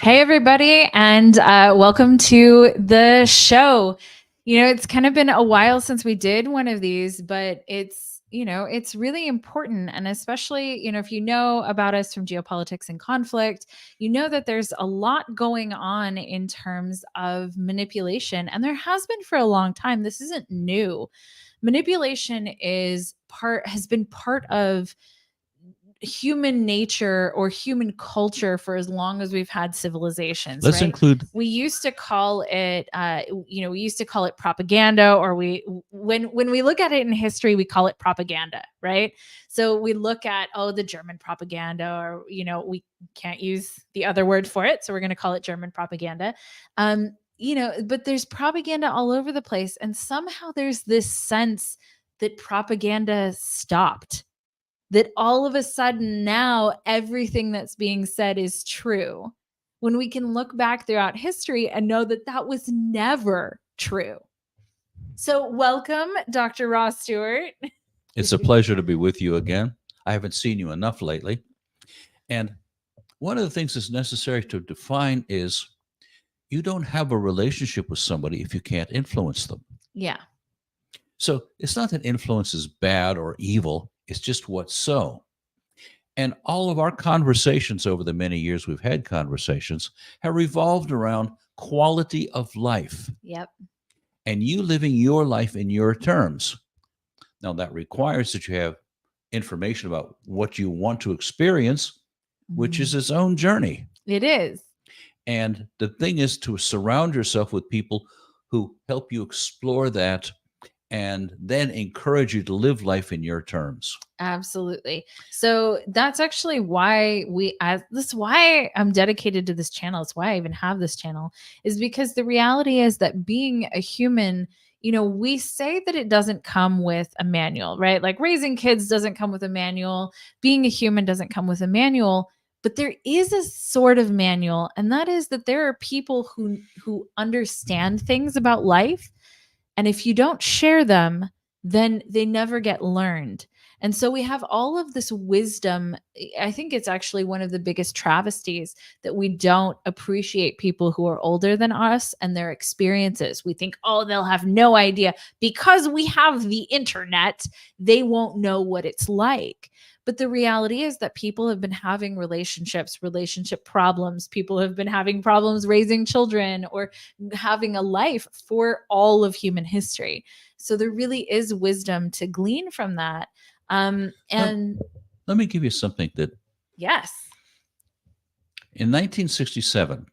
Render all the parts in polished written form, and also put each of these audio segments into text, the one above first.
Hey, everybody, and welcome to the show. You know, it's kind of been a while since we did one of these, but it's really important. And especially, if you know about us from geopolitics and conflict, you know that there's a lot going on in terms of manipulation. And there has been for a long time. This isn't new. Manipulation has been part of human nature or human culture for as long as we've had civilizations. Let's include. We used to call it, propaganda, or when we look at it in history, we call it propaganda, right? So we look at the German propaganda, or we can't use the other word for it, so we're going to call it German propaganda. But there's propaganda all over the place, and somehow there's this sense that propaganda stopped. That all of a sudden now everything that's being said is true, when we can look back throughout history and know that that was never true. So welcome, Dr. Ross Stewart. It's a pleasure to be with you again. I haven't seen you enough lately. And one of the things that's necessary to define is you don't have a relationship with somebody if you can't influence them. Yeah. So it's not that influence is bad or evil. It's just what's so. And all of our conversations over the many years we've had conversations have revolved around quality of life. Yep. And you living your life in your terms. Now, that requires that you have information about what you want to experience, which is its own journey. It is. And the thing is to surround yourself with people who help you explore that and then encourage you to live life in your terms. Absolutely. So that's actually why this is why I'm dedicated to this channel. It's why I even have this channel, is because the reality is that being a human, we say that it doesn't come with a manual, right? Like raising kids doesn't come with a manual. Being a human doesn't come with a manual. But there is a sort of manual, and that is that there are people who understand things about life. And if you don't share them, then they never get learned. And so we have all of this wisdom. I think it's actually one of the biggest travesties that we don't appreciate people who are older than us and their experiences. We think, they'll have no idea. Because we have the internet, they won't know what it's like. But the reality is that people have been having relationship problems. People have been having problems raising children or having a life for all of human history. So there really is wisdom to glean from that. And let me give you something that. Yes. In 1967,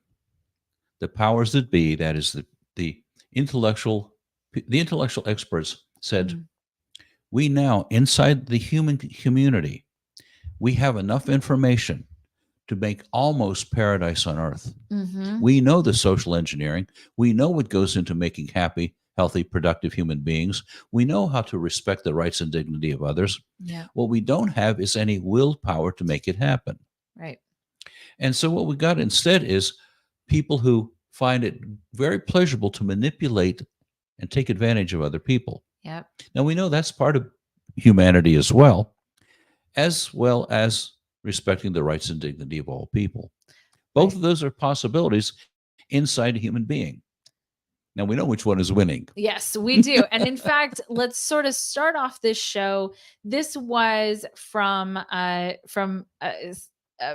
the powers that be, that is the intellectual experts said, we now, inside the human community, we have enough information to make almost paradise on earth. We know the social engineering. We know what goes into making happy, healthy, productive human beings. We know how to respect the rights and dignity of others. Yeah. What we don't have is any willpower to make it happen. Right. And so what we got instead is people who find it very pleasurable to manipulate and take advantage of other people. Yep. Now, we know that's part of humanity as well as respecting the rights and dignity of all people. Both of those are possibilities inside a human being. Now, we know which one is winning. Yes, we do. And in fact, let's sort of start off this show. This was from a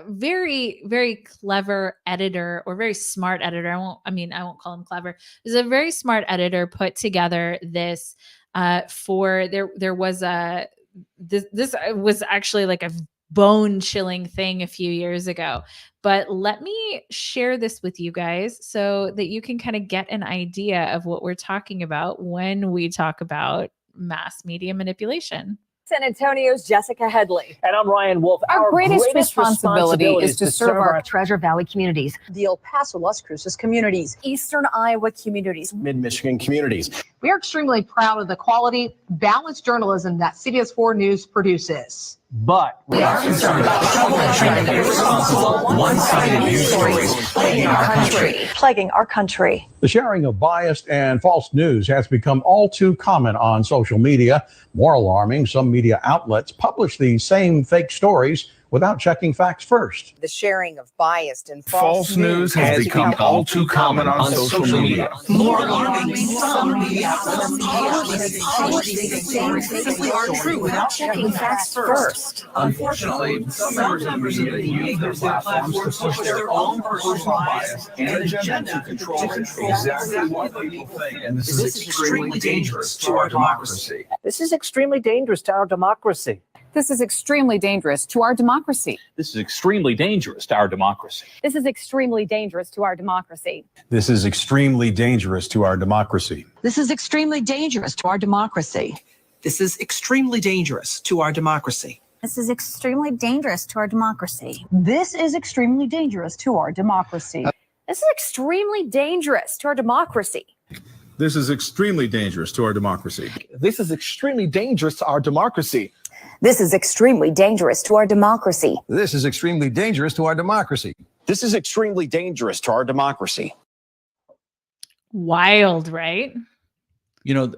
very, very clever editor, or very smart editor. I won't call him clever. It was a very smart editor put together this this was actually like a bone-chilling thing a few years ago. But let me share this with you guys so that you can kind of get an idea of what we're talking about when we talk about mass media manipulation. San Antonio's Jessica Headley. And I'm Ryan Wolf. Our greatest responsibility is to serve our Treasure Valley communities, the El Paso, Las Cruces communities, Eastern Iowa communities, Mid-Michigan communities. We are extremely proud of the quality, balanced journalism that CBS 4 News produces. But we are concerned about trouble and irresponsible, one-sided news stories plaguing our country. The sharing of biased and false news has become all too common on social media. More alarming, some media outlets publish these same fake stories without checking facts first. The sharing of biased and False news has become all too common on social media. More alarming, some media outlets publish things they simply aren't true without checking facts first. Unfortunately, some members of the media use their platforms to push their own personal bias and agenda to control exactly what people think. And this is extremely dangerous to our democracy. This is extremely dangerous to our democracy. This is extremely dangerous to our democracy. This is extremely dangerous to our democracy. This is extremely dangerous to our democracy. This is extremely dangerous to our democracy. This is extremely dangerous to our democracy. This is extremely dangerous to our democracy. This is extremely dangerous to our democracy. This is extremely dangerous to our democracy. This is extremely dangerous to our democracy. This is extremely dangerous to our democracy. This is extremely dangerous to our democracy. This is extremely dangerous to our democracy. This is extremely dangerous to our democracy. This is extremely dangerous to our democracy. Wild, right? You know,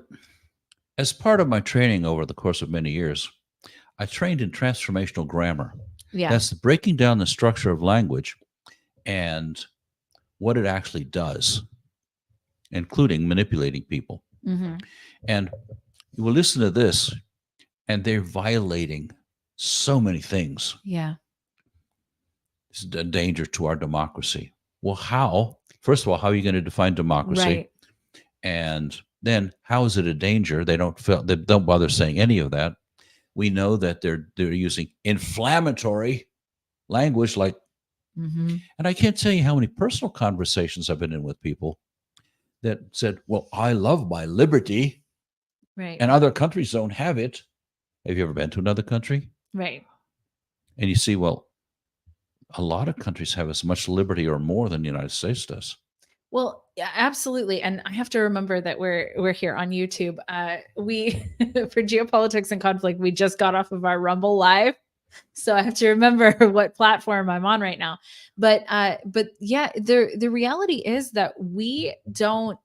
as part of my training over the course of many years, I trained in transformational grammar. Yeah. That's breaking down the structure of language and what it actually does, including manipulating people. Mm-hmm. And you will listen to this, and they're violating so many things. Yeah. It's a danger to our democracy. Well, how? First of all, how are you going to define democracy? Right. And then, how is it a danger? They don't bother saying any of that. We know that they're using inflammatory language, like, Mm-hmm. and I can't tell you how many personal conversations I've been in with people that said, "Well, I love my liberty, Right. and other countries don't have it." Have you ever been to another country? Right. And you see, well, a lot of countries have as much liberty or more than the United States does. Well, yeah, absolutely. And I have to remember that we're here on YouTube. We for geopolitics and conflict, we just got off of our Rumble Live. So I have to remember what platform I'm on right now. But yeah, the reality is that we don't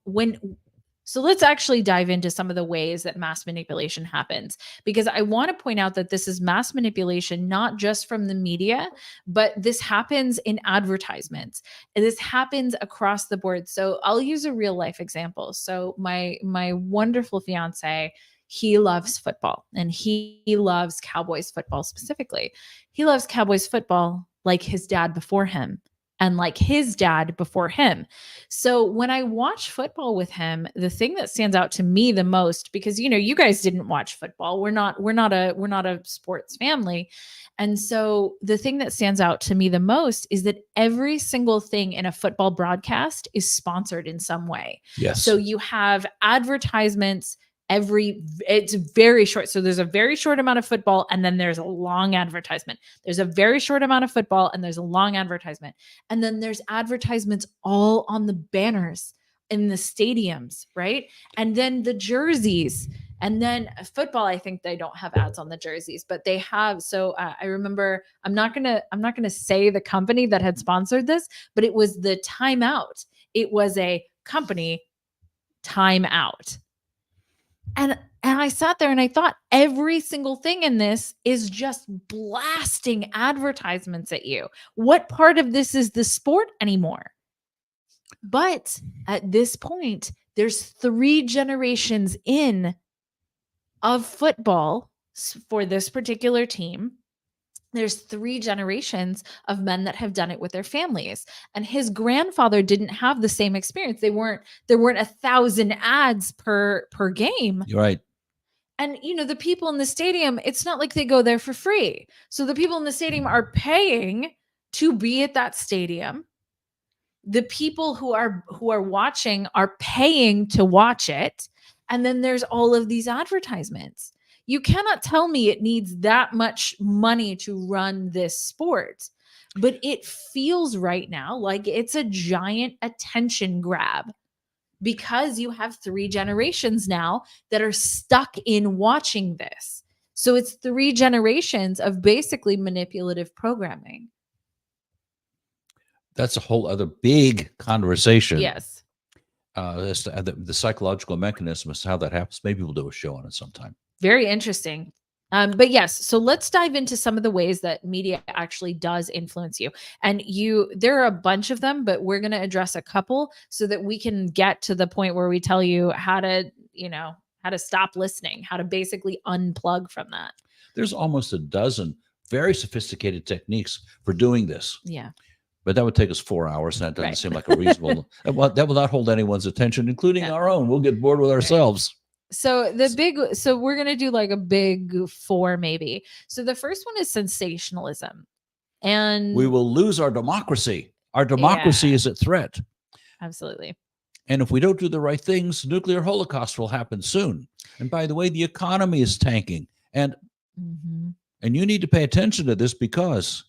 so let's actually dive into some of the ways that mass manipulation happens, because I want to point out that this is mass manipulation, not just from the media, but this happens in advertisements. And this happens across the board. So I'll use a real life example. So my wonderful fiance, he loves football, and he loves Cowboys football specifically. He loves Cowboys football like his dad before him, and like his dad before him. So when I watch football with him, the thing that stands out to me the most, because you guys didn't watch football, we're not a sports family. And so the thing that stands out to me the most is that every single thing in a football broadcast is sponsored in some way. Yes. So you have advertisements it's very short. So there's a very short amount of football, and then there's a long advertisement. There's a very short amount of football, and there's a long advertisement. And then there's advertisements all on the banners in the stadiums, right? And then the jerseys. And then football, I think they don't have ads on the jerseys, but they have. So I remember, I'm not gonna say the company that had sponsored this, but it was the timeout. It was a company timeout. And I sat there and I thought, every single thing in this is just blasting advertisements at you. What part of this is the sport anymore? But at this point, there's 3 generations in of football for this particular team. There's 3 generations of men that have done it with their families. And his grandfather didn't have the same experience. There weren't 1,000 ads per game. You're right. And the people in the stadium, it's not like they go there for free. So the people in the stadium are paying to be at that stadium. The people who are watching are paying to watch it. And then there's all of these advertisements. You cannot tell me it needs that much money to run this sport, but it feels right now like it's a giant attention grab, because you have 3 generations now that are stuck in watching this. So it's 3 generations of basically manipulative programming. That's a whole other big conversation. Yes. As to the psychological mechanism as to how that happens. Maybe we'll do a show on it sometime. Very interesting. But yes, so let's dive into some of the ways that media actually does influence you. And there are a bunch of them, but we're going to address a couple so that we can get to the point where we tell you how to, how to stop listening, how to basically unplug from that. There's almost a dozen very sophisticated techniques for doing this. Yeah. But that would take us 4 hours, and that doesn't seem like a reasonable. That will not hold anyone's attention, including our own. We'll get bored with ourselves. So we're going to do like a big 4 maybe. So the first one is sensationalism. And we will lose our democracy. Our democracy is at threat. Absolutely. And if we don't do the right things, nuclear holocaust will happen soon. And by the way, the economy is tanking. And you need to pay attention to this because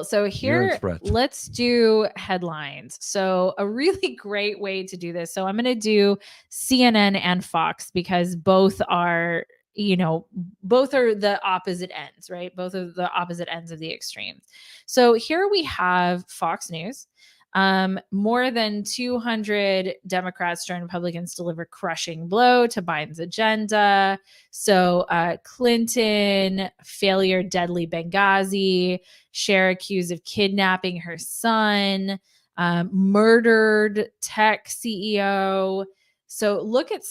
so here, let's do headlines. So a really great way to do this. So I'm going to do CNN and Fox because both are the opposite ends, right? Both of the opposite ends of the extremes. So here we have Fox News. More than 200 Democrats join Republicans deliver crushing blow to Biden's agenda. So Clinton, failure, deadly Benghazi, Cher accused of kidnapping her son, murdered tech CEO. So look at,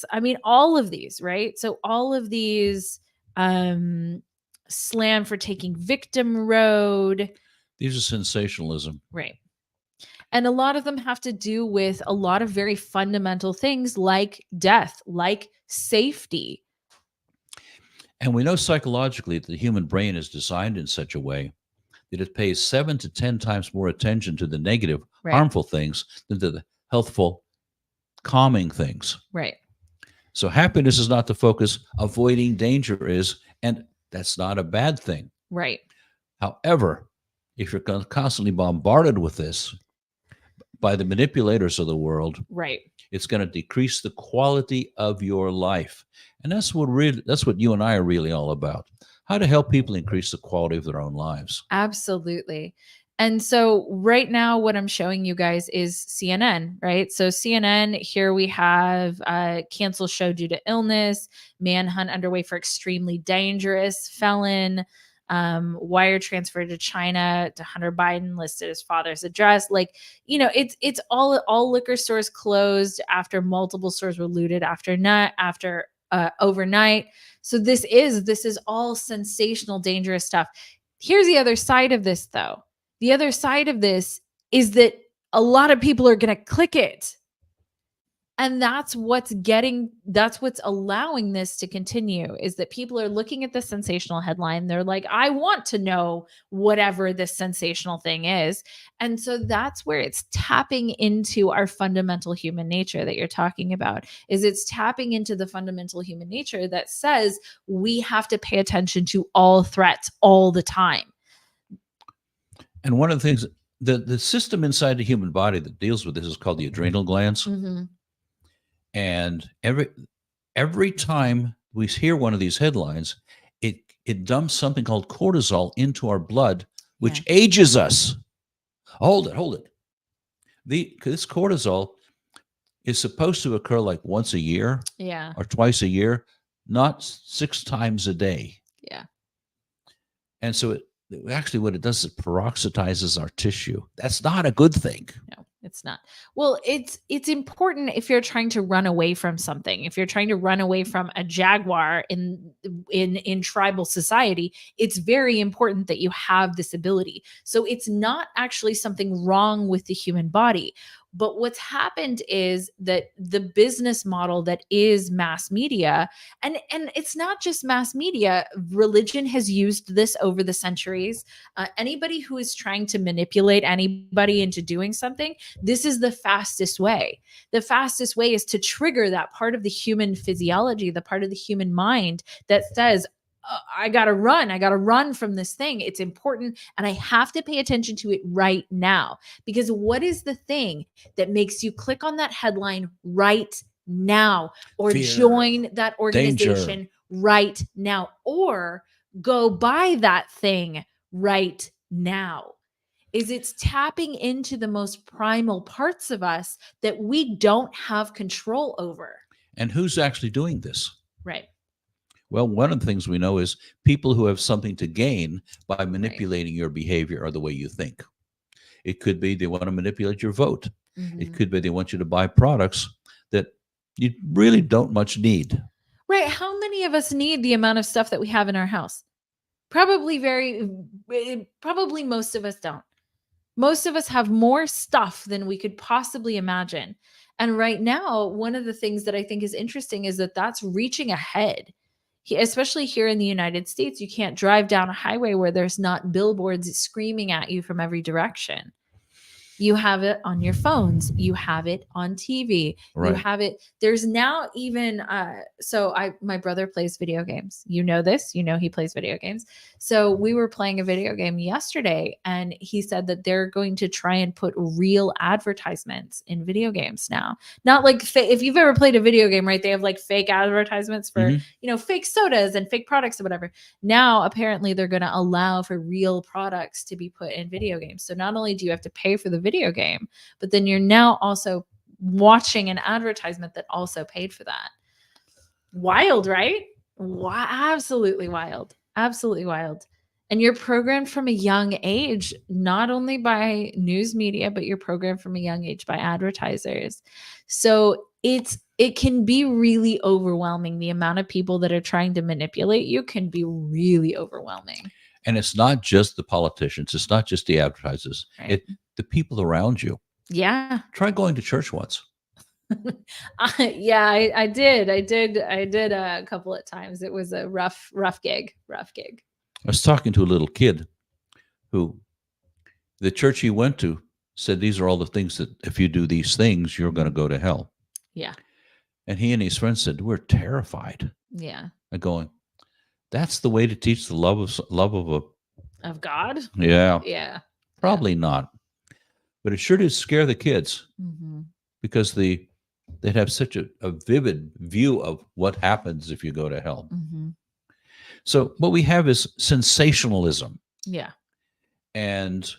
all of these, right? So all of these slam for taking victim road. These are sensationalism. Right. And a lot of them have to do with a lot of very fundamental things like death, like safety. And we know psychologically that the human brain is designed in such a way that it pays 7 to 10 times more attention to the negative, harmful things than to the healthful, calming things. Right. So happiness is not the focus. Avoiding danger is, and that's not a bad thing. Right. However, if you're constantly bombarded with this by the manipulators of the world, right, it's going to decrease the quality of your life. And that's what you and I are really all about. How to help people increase the quality of their own lives. Absolutely. And so right now, what I'm showing you guys is CNN, right? So CNN, here we have cancel show due to illness, manhunt underway for extremely dangerous felon, wire transfer to China to Hunter Biden, listed his father's address. Like, it's all liquor stores closed after multiple stores were looted after overnight. So this is all sensational, dangerous stuff. Here's the other side of this, though. The other side of this is that a lot of people are going to click it. And that's what's allowing this to continue, is that people are looking at the sensational headline. They're like, I want to know whatever this sensational thing is. And so that's where it's tapping into our fundamental human nature that you're talking about, is it's tapping into the fundamental human nature that says we have to pay attention to all threats all the time. And one of the things, the system inside the human body that deals with this is called the adrenal glands. Mm-hmm. And every time we hear one of these headlines, it dumps something called cortisol into our blood, which ages us. Hold it. This cortisol is supposed to occur like once a year, or twice a year, not 6 times a day. Yeah. And so actually what it does is it peroxidizes our tissue. That's not a good thing. No, it's not. Well, it's important if you're trying to run away from something. If you're trying to run away from a jaguar in tribal society, it's very important that you have this ability. So it's not actually something wrong with the human body. But what's happened is that the business model that is mass media, and it's not just mass media, religion has used this over the centuries. Anybody who is trying to manipulate anybody into doing something, this is the fastest way. The fastest way is to trigger that part of the human physiology, the part of the human mind that says, I got to run from this thing. It's important. And I have to pay attention to it right now. Because what is the thing that makes you click on that headline right now, or Fear, join that organization danger, right now, or go buy that thing right now? It's tapping into the most primal parts of us that we don't have control over. And who's actually doing this? Right. Well, one of the things we know is people who have something to gain by manipulating your behavior or the way you think. It could be they want to manipulate your vote. It could be they want you to buy products that you really don't much need. Right. How many of us need the amount of stuff that we have in our house? Probably most of us don't. Most of us have more stuff than we could possibly imagine. And right now, one of the things that I think is interesting is that that's reaching ahead. Especially here in the United States, you can't drive down a highway where there's not billboards screaming at you from every direction. You have it on your phones. You have it on TV. Right. You have it. There's now even my brother plays video games. You know this. You know he plays video games. So we were playing a video game yesterday, and he said that they're going to try and put real advertisements in video games now. Not like if you've ever played a video game, right? They have like fake advertisements for fake sodas and fake products or whatever. Now apparently they're going to allow for real products to be put in video games. So not only do you have to pay for the video game, but then you're now also watching an advertisement that also paid for that. Wild, right? Absolutely wild. Absolutely wild. And you're programmed from a young age, not only by news media, but you're programmed from a young age by advertisers. So it can be really overwhelming. The amount of people that are trying to manipulate you can be really overwhelming. And it's not just the politicians. It's not just the advertisers. Right. The people around you. Yeah. Try going to church once. Yeah, I did a couple of times. It was a rough gig. I was talking to a little kid who the church he went to said, these are all the things that if you do these things, you're going to go to hell. Yeah. And he and his friends said, we're terrified. Yeah. I'm going, that's the way to teach the love of God? Yeah. Yeah. Probably not. But it sure did scare the kids because they'd have such a vivid view of what happens if you go to hell. So what we have is sensationalism. Yeah. And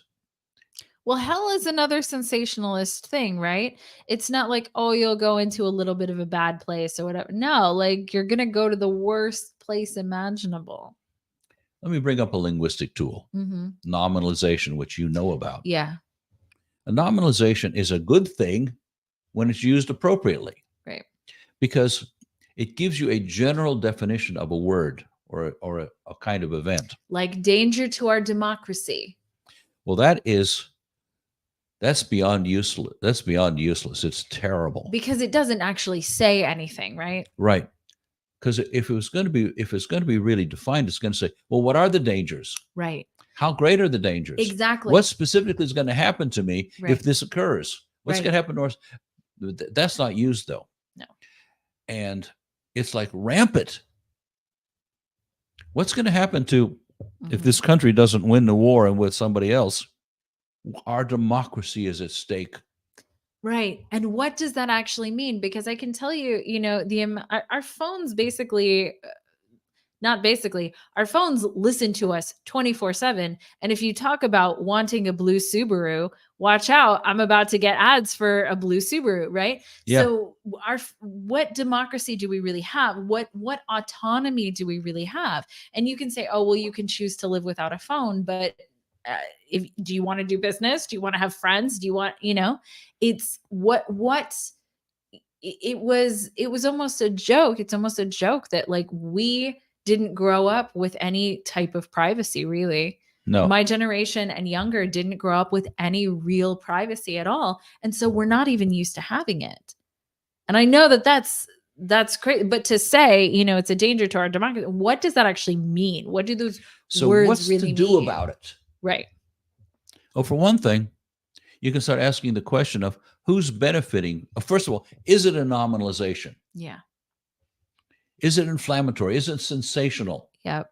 well, hell is another sensationalist thing, right? It's not like, oh, you'll go into a little bit of a bad place or whatever. No, like you're going to go to the worst place imaginable. Let me bring up a linguistic tool, nominalization, which you know about. Yeah. A nominalization is a good thing when it's used appropriately. Right. Because it gives you a general definition of a word or a kind of event. Like danger to our democracy. Well, that's beyond useless. That's beyond useless. It's terrible. Because it doesn't actually say anything, right? Right. Because if it's going to be really defined, it's going to say, well, what are the dangers? Right. How great are the dangers? Exactly. What specifically is going to happen to me if this occurs? What's going to happen to us? That's not used, though. No. And it's like rampant. What's going to happen to if this country doesn't win the war and with somebody else? Our democracy is at stake. Right. And what does that actually mean? Because I can tell you, our phones our phones listen to us 24/7. And if you talk about wanting a blue Subaru, watch out. I'm about to get ads for a blue Subaru, right? Yeah. So what democracy do we really have? What autonomy do we really have? And you can say, oh, well, you can choose to live without a phone, but do you want to do business? Do you want to have friends? Do you want, it's it was almost a joke. It's almost a joke that like we didn't grow up with any type of privacy, really. No. My generation and younger didn't grow up with any real privacy at all. And so we're not even used to having it. And I know that that's crazy, but to say, it's a danger to our democracy, what does that actually mean? What do those words what's really to do mean? about it? Right. Well, for one thing, you can start asking the question of who's benefiting. First of all, is it a nominalization? Yeah. Is it inflammatory? Is it sensational? Yep.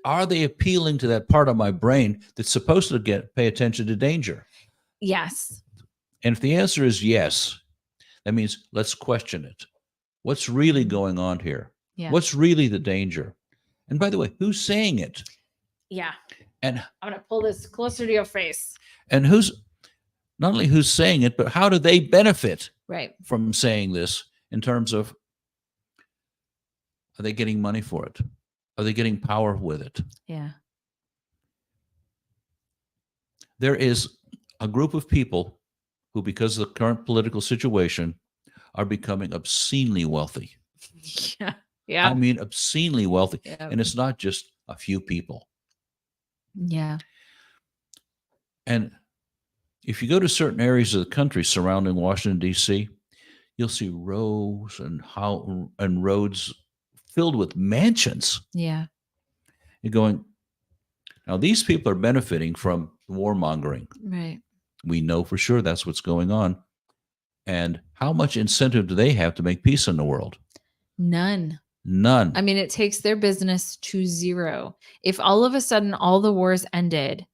Are they appealing to that part of my brain that's supposed to pay attention to danger? Yes. And if the answer is yes, that means let's question it. What's really going on here? Yeah. What's really the danger? And by the way, who's saying it? Yeah. And I'm going to pull this closer to your face. And not only who's saying it, but how do they benefit right. from saying this in terms of Are they getting money for it? Are they getting power with it? Yeah. There is a group of people who, because of the current political situation, are becoming obscenely wealthy. Yeah. Yeah. I mean, obscenely wealthy. Yeah. And it's not just a few people. Yeah. And if you go to certain areas of the country surrounding Washington, D.C., you'll see rows and roads filled with mansions. Yeah. You're going, now these people are benefiting from warmongering. Right. We know for sure that's what's going on. And how much incentive do they have to make peace in the world? None. None. I mean, it takes their business to zero. If all of a sudden all the wars ended,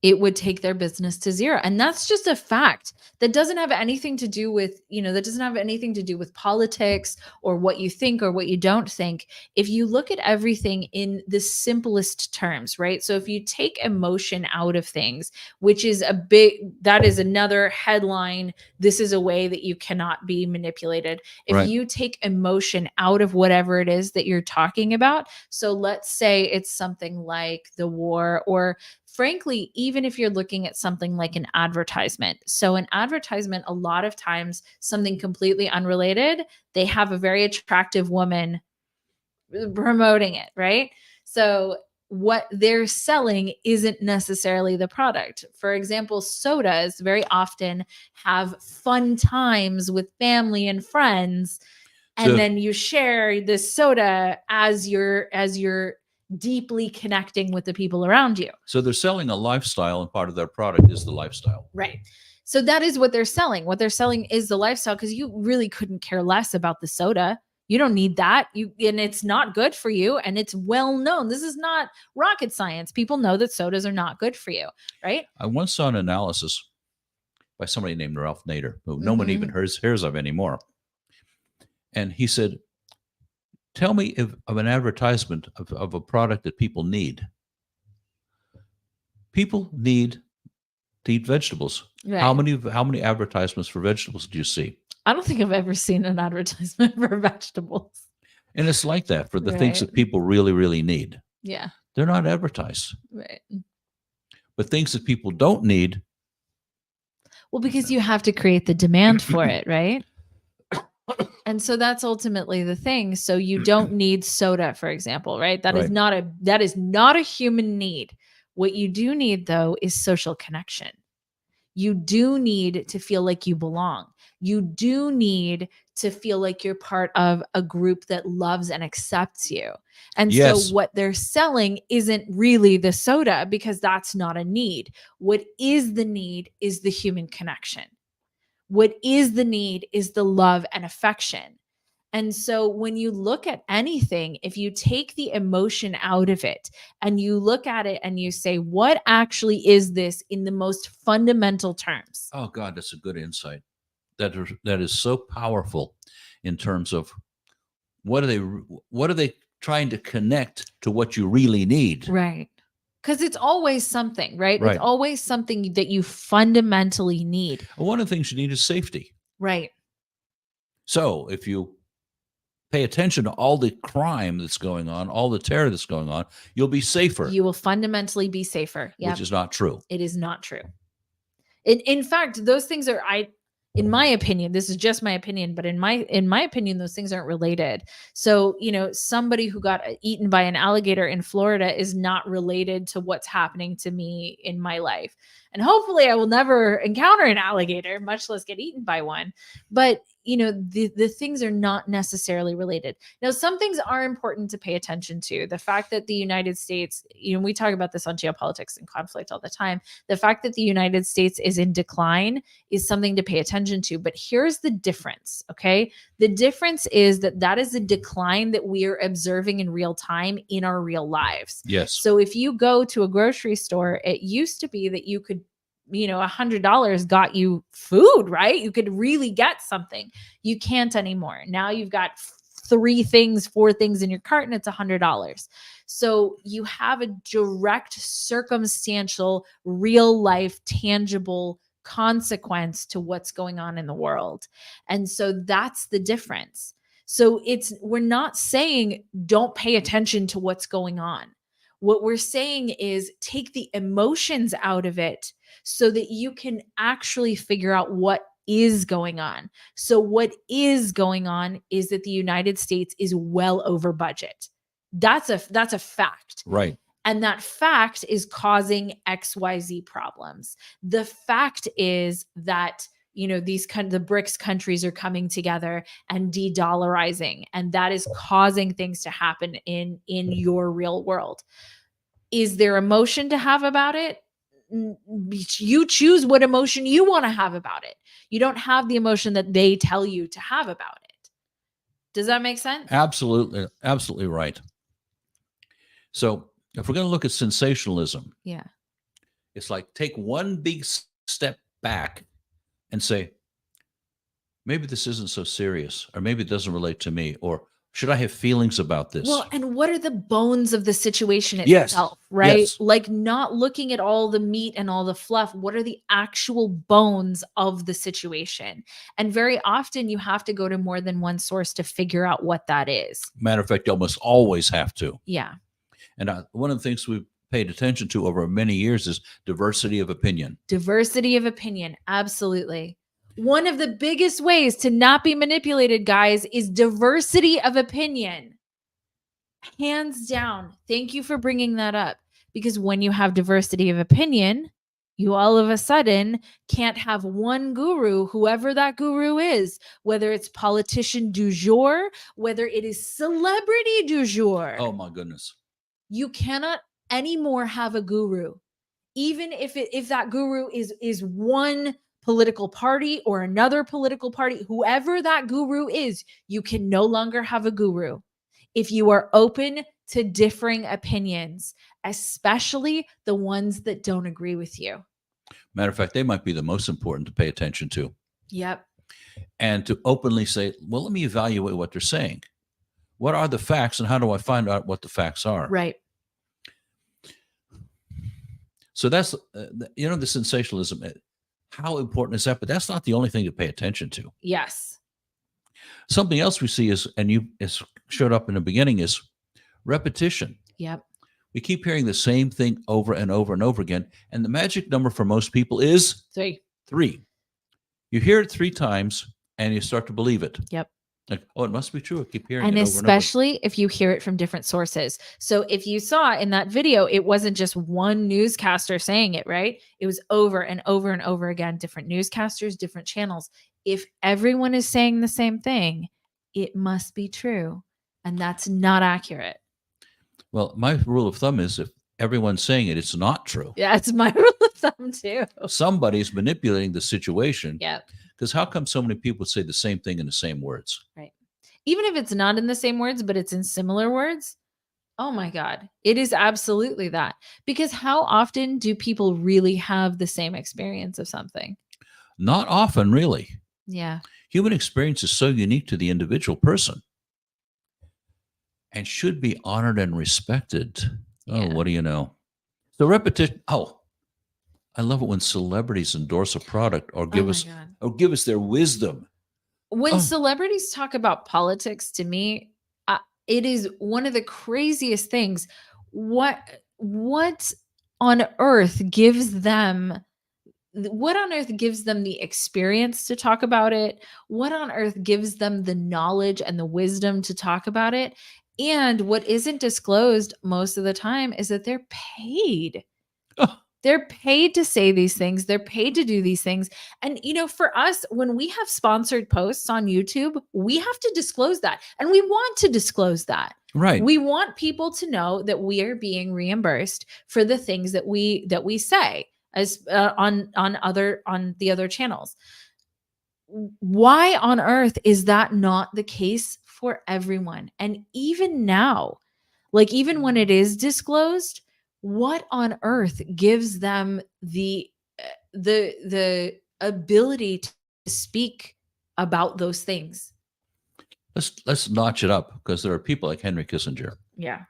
it would take their business to zero. And that's just a fact. That doesn't have anything to do with, that doesn't have anything to do with politics or what you think or what you don't think. If you look at everything in the simplest terms, right? So if you take emotion out of things, which is that is another headline. This is a way that you cannot be manipulated. If Right. you take emotion out of whatever it is that you're talking about. So let's say it's something like the war, or frankly, even if you're looking at something like an advertisement. So an advertisement, a lot of times something completely unrelated, they have a very attractive woman promoting it, right? So what they're selling isn't necessarily the product. For example, sodas very often have fun times with family and friends. And then you share this soda as you're deeply connecting with the people around you. So they're selling a lifestyle, and part of their product is the lifestyle. Right. So that is what they're selling. What they're selling is the lifestyle, because you really couldn't care less about the soda. You don't need that. And it's not good for you. And it's well known. This is not rocket science. People know that sodas are not good for you. Right. I once saw an analysis by somebody named Ralph Nader, who no one even hears of anymore. And he said, tell me of an advertisement of a product that people need. People need to eat vegetables. Right. How many advertisements for vegetables do you see? I don't think I've ever seen an advertisement for vegetables. And it's like that for the things that people really, really need. Yeah. They're not advertised. Right. But things that people don't need. Well, because you have to create the demand for it, right? And so that's ultimately the thing. So you don't need soda, for example, right? That is not a human need. What you do need, though, is social connection. You do need to feel like you belong. You do need to feel like you're part of a group that loves and accepts you. And so what they're selling isn't really the soda, because that's not a need. What is the need is the human connection. What is the need is the love and affection. And so when you look at anything, if you take the emotion out of it and you look at it and you say, what actually is this in the most fundamental terms? Oh God, that's a good insight. That is so powerful in terms of what are they trying to connect to what you really need? Right. Because it's always something, right? Right. It's always something that you fundamentally need. One of the things you need is safety. Right. So if you pay attention to all the crime that's going on, all the terror that's going on, you'll be safer. You will fundamentally be safer. Yeah. Which is not true. It is not true. In fact, those things are, in my opinion, this is just my opinion, but in my opinion, those things aren't related. So, somebody who got eaten by an alligator in Florida is not related to what's happening to me in my life. And hopefully I will never encounter an alligator, much less get eaten by one. But, the things are not necessarily related. Now, some things are important to pay attention to. The fact that the United States, we talk about this on geopolitics and conflict all the time. The fact that the United States is in decline is something to pay attention to. But here's the difference, okay? The difference is that is a decline that we are observing in real time in our real lives. Yes. So if you go to a grocery store, it used to be that you could, $100 got you food, right? You could really get something. You can't anymore. Now you've got 4 things in your cart, and it's $100. So you have a direct, circumstantial, real life, tangible consequence to what's going on in the world. And so that's the difference. So we're not saying don't pay attention to what's going on. What we're saying is take the emotions out of it so that you can actually figure out what is going on. So what is going on is that the United States is well over budget. That's a fact. Right. And that fact is causing XYZ problems. The fact is that, you know, the BRICS countries are coming together and de-dollarizing, and that is causing things to happen in your real world. Is there emotion to have about it? You choose what emotion you want to have about it. You don't have the emotion that they tell you to have about it. Does that make sense? Absolutely. Absolutely right. So if we're going to look at sensationalism, Yeah. it's like take one big step back and say, maybe this isn't so serious, or maybe it doesn't relate to me, or should I have feelings about this? Well, and what are the bones of the situation Yes. itself, right? Yes. Like not looking at all the meat and all the fluff. What are the actual bones of the situation? And very often you have to go to more than one source to figure out what that is. Matter of fact, you almost always have to. Yeah. And one of the things we've paid attention to over many years is diversity of opinion. Diversity of opinion. Absolutely. One of the biggest ways to not be manipulated, guys, is diversity of opinion. Hands down. Thank you for bringing that up. Because when you have diversity of opinion, you all of a sudden can't have one guru, whoever that guru is, whether it's politician du jour, whether it is celebrity du jour. Oh, my goodness. You cannot anymore have a guru. Even if that guru is one political party or another political party, whoever that guru is, you can no longer have a guru if you are open to differing opinions, especially the ones that don't agree with you. Matter of fact, they might be the most important to pay attention to. Yep. And to openly say, well, let me evaluate what they're saying. What are the facts, and how do I find out what the facts are? Right. So that's, the sensationalism. How important is that? But that's not the only thing to pay attention to. Yes. Something else we see is, and it's showed up in the beginning, is repetition. Yep. We keep hearing the same thing over and over and over again. And the magic number for most people is 3. 3. You hear it 3 times and you start to believe it. Yep. Like, oh, it must be true. I keep hearing And it over especially if you hear it from different sources. So if you saw in that video, it wasn't just one newscaster saying it, right? It was over and over and over again, different newscasters, different channels. If everyone is saying the same thing, it must be true. And that's not accurate. Well, my rule of thumb is if everyone's saying it, it's not true. Yeah, it's my rule of thumb too. Somebody's manipulating the situation. Yeah. Because how come so many people say the same thing in the same words? Right. Even if it's not in the same words, but it's in similar words. Oh my God. It is absolutely that. Because how often do people really have the same experience of something? Not often, really. Yeah. Human experience is so unique to the individual person and should be honored and respected. Yeah. Oh, what do you know? So repetition. Oh, I love it when celebrities endorse a product or give us their wisdom. When celebrities talk about politics, to me, it is one of the craziest things. What on earth gives them? What on earth gives them the experience to talk about it? What on earth gives them the knowledge and the wisdom to talk about it? And what isn't disclosed most of the time is that they're paid. They're paid to say these things. They're paid to do these things. And, for us, when we have sponsored posts on YouTube, we have to disclose that. And we want to disclose that. Right. We want people to know that we are being reimbursed for the things that we say as on the other channels. Why on earth is that not the case for everyone? And even now, like even when it is disclosed, what on earth gives them the ability to speak about those things? Let's notch it up, because there are people like Henry Kissinger. Yeah.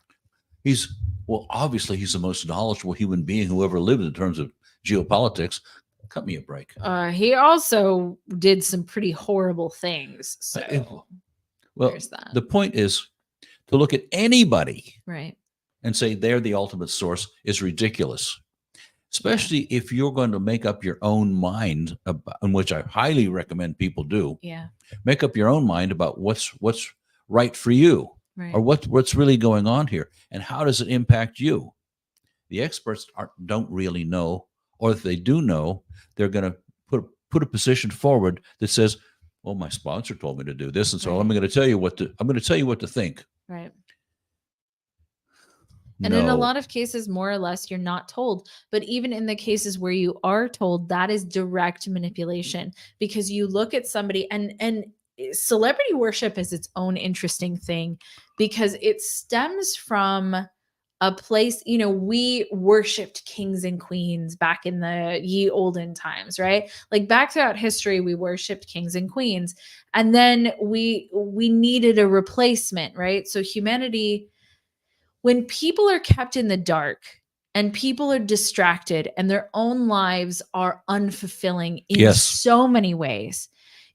Obviously he's the most knowledgeable human being who ever lived in terms of geopolitics. Cut me a break. He also did some pretty horrible things. So. Well, There's that. the point is to look at anybody Right. and say they're the ultimate source is ridiculous. Especially if you're going to make up your own mind, in which I highly recommend people do. Yeah. Make up your own mind about what's right for you, Right. or what's really going on here, and how does it impact you. The experts don't really know, or if they do know, they're going to put a position forward that says, "Well, my sponsor told me to do this, and so I'm going to tell you what to think." Right. And in a lot of cases, more or less, you're not told. But even in the cases where you are told, that is direct manipulation, because you look at somebody and celebrity worship is its own interesting thing, because it stems from a place, we worshiped kings and queens back in the ye olden times, right? Like back throughout history, we worshiped kings and queens. And then we needed a replacement, right? So humanity, when people are kept in the dark and people are distracted and their own lives are unfulfilling in so many ways,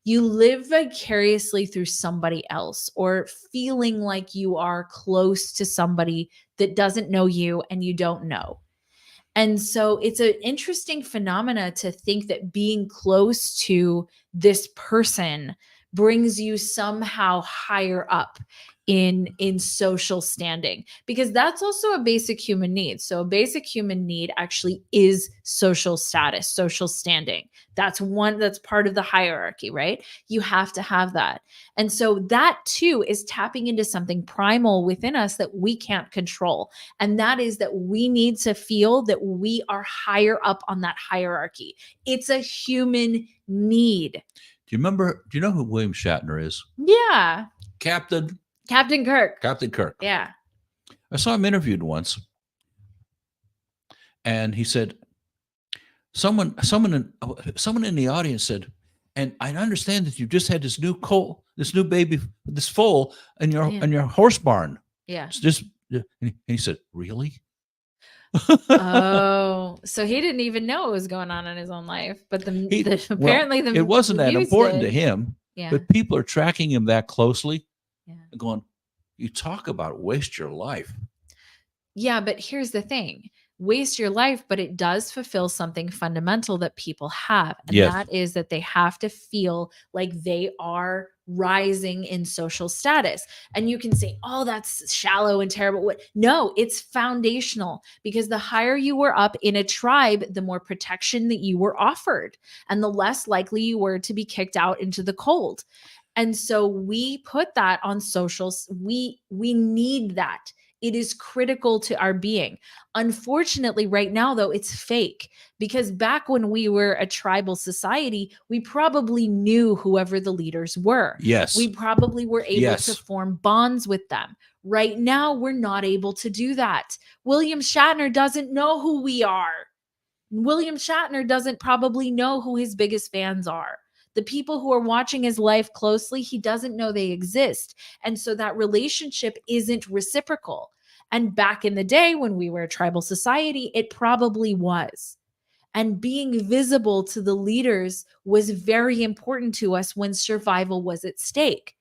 you live vicariously through somebody else, or feeling like you are close to somebody that doesn't know you and you don't know. And so it's an interesting phenomena to think that being close to this person brings you somehow higher up in social standing, because that's also a basic human need. So a basic human need actually is social status, social standing. That's part of the hierarchy, right? You have to have that. And so that too is tapping into something primal within us that we can't control. And that is that we need to feel that we are higher up on that hierarchy. It's a human need. Do you know who William Shatner is? Yeah. Captain Kirk. Captain Kirk. Yeah. I saw him interviewed once, and he said, someone in the audience said, "And I understand that you just had this new baby, this foal in your horse barn." Yeah. And he said, "Really?" Oh, so he didn't even know what was going on in his own life, but apparently it wasn't that important to him. Yeah. But people are tracking him that closely. Yeah. And going, you talk about waste your life. Yeah, but here's the thing. Waste your life, but it does fulfill something fundamental that people have. And that is that they have to feel like they are rising in social status. And you can say, "Oh, that's shallow and terrible." No, it's foundational, because the higher you were up in a tribe, the more protection that you were offered, and the less likely you were to be kicked out into the cold. And so we put that on socials. We need that. It is critical to our being. Unfortunately, right now, though, it's fake, because back when we were a tribal society, we probably knew whoever the leaders were. Yes. We probably were able to form bonds with them. Right now, we're not able to do that. William Shatner doesn't know who we are. William Shatner doesn't probably know who his biggest fans are. The people who are watching his life closely, he doesn't know they exist. And so that relationship isn't reciprocal. And back in the day when we were a tribal society, it probably was. And being visible to the leaders was very important to us when survival was at stake.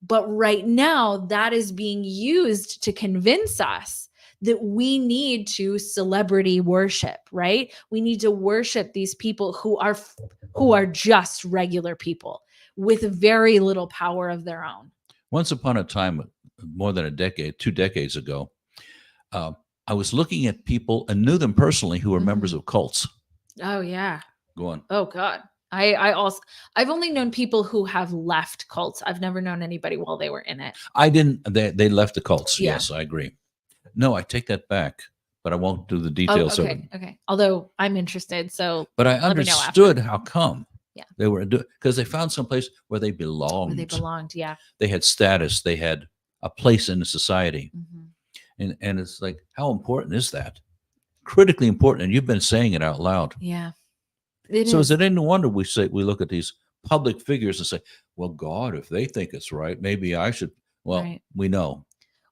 But right now, that is being used to convince us that we need to celebrity worship, right? We need to worship these people who are just regular people with very little power of their own. Once upon a time, more than 2 decades ago, I was looking at people and knew them personally who were members of cults. Oh yeah. Go on. Oh God. I've only known people who have left cults. I've never known anybody while they were in it. I didn't. They left the cults. Yeah. Yes, I agree. No, I take that back, but I won't do the details of it. Okay. Although I'm interested, so. But I understood how come. Yeah. They were, because they found some place where they belonged. Yeah. They had status. They had a place in the society. Mm-hmm. And it's like, how important is that? Critically important. And you've been saying it out loud. Yeah. Is it any wonder we look at these public figures and say, well, God, if they think it's right, maybe I should. Well, we know.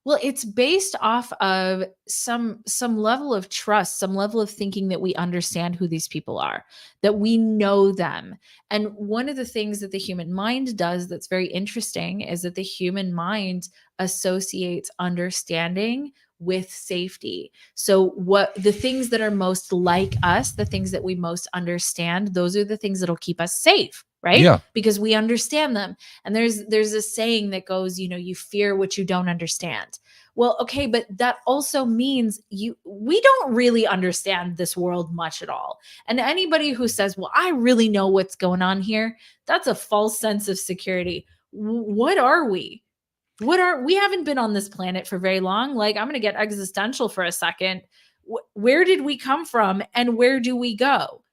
Well, it's based off of some level of trust, some level of thinking that we understand who these people are, that we know them. And one of the things that the human mind does that's very interesting is that the human mind associates understanding with safety. So what the things that are most like us, the things that we most understand, those are the things that'll keep us safe, right? Yeah. Because we understand them. And there's a saying that goes, you fear what you don't understand. Well, okay, but that also means we don't really understand this world much at all. And anybody who says, well, I really know what's going on here, that's a false sense of security. What are we? We haven't been on this planet for very long. Like, I'm going to get existential for a second. Where did we come from and where do we go?